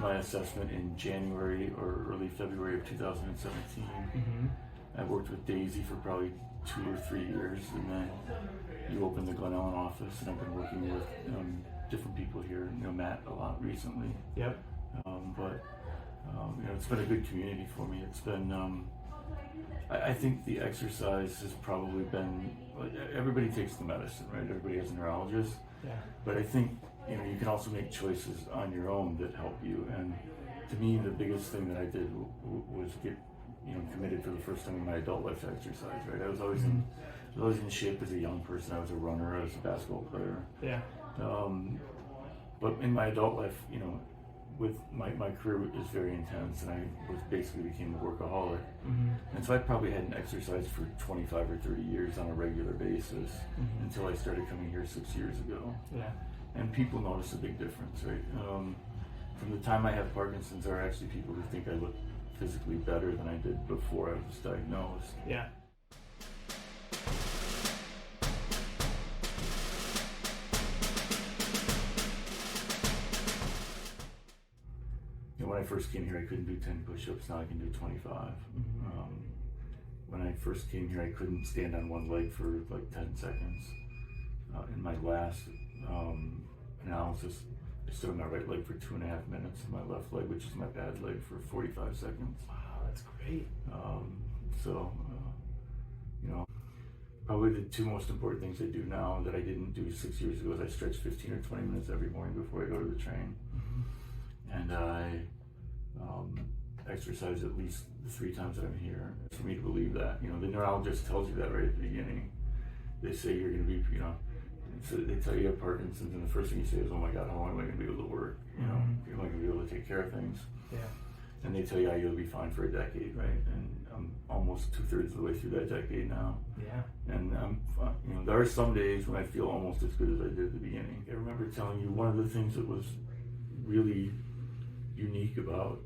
my assessment in January or early February of 2017. I worked with Daisy for probably 2 or 3 years, and then you opened the Glen Ellen office, and I've been working with different people here, Matt a lot recently. Yep. It's been a good community for me. It's been, I think the exercise has probably been, everybody takes the medicine, right? Everybody has a neurologist. Yeah. But I think, you can also make choices on your own that help you. And to me, the biggest thing that I did was get, committed for the first time in my adult life to exercise, right? I was always in shape as a young person. I was a runner, I was a basketball player. Yeah. But in my adult life, with my career is very intense, and I basically became a workaholic. And so I probably hadn't exercised for 25 or 30 years on a regular basis until I started coming here 6 years ago. Yeah. And people notice a big difference, right? From the time I have Parkinson's, there are actually people who think I look physically better than I did before I was diagnosed. Yeah. When I first came here, I couldn't do 10 push-ups. Now I can do 25. When I first came here, I couldn't stand on one leg for like 10 seconds. In my last analysis, I stood on my right leg for 2.5 minutes, and my left leg, which is my bad leg, for 45 seconds. Wow, that's great. Probably the 2 most important things I do now that I didn't do 6 years ago is I stretch 15 or 20 minutes every morning before I go to the train. And I exercise at least the 3 times that I'm here. For me to believe that, the neurologist tells you that right at the beginning. They say you're going to be, so they tell you have Parkinson's, and the first thing you say is, "Oh my God, how long am I going to be able to work? Am I going to be able to take care of things?" Yeah. And they tell you, you'll be fine for a decade, right? And I'm almost 2/3 of the way through that decade now. Yeah. And I'm, there are some days when I feel almost as good as I did at the beginning. I remember telling you one of the things that was really unique about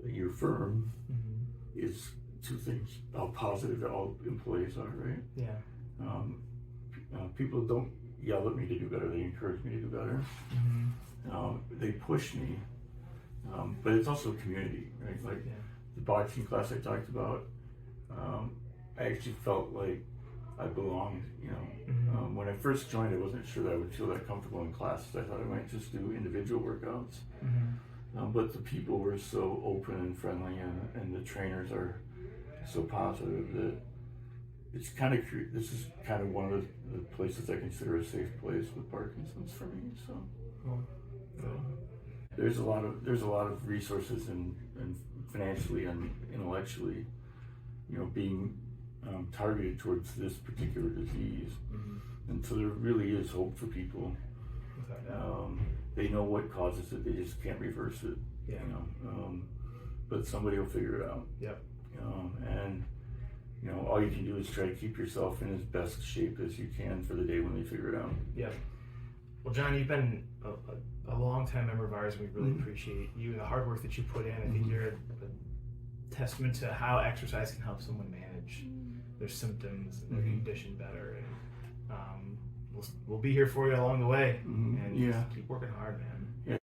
your firm is 2 things: how positive all employees are, right? Yeah. People don't yell at me to do better; they encourage me to do better. They push me, but it's also a community, right? Like the boxing class I talked about, I actually felt like I belonged. When I first joined, I wasn't sure that I would feel that comfortable in classes. I thought I might just do individual workouts. But the people were so open and friendly, and the trainers are so positive that it's kind of, this is kind of one of the places I consider a safe place with Parkinson's for me. So there's a lot of resources and financially and intellectually, being targeted towards this particular disease. And so there really is hope for people. They know what causes it, they just can't reverse it. But somebody will figure it out. Yep. And all you can do is try to keep yourself in as best shape as you can for the day when they figure it out. Yep. Well, John, you've been a long-time member of ours, and we really appreciate you and the hard work that you put in. I think you're a testament to how exercise can help someone manage their symptoms and their condition better. And we'll be here for you along the way, and just keep working hard, man. Yeah,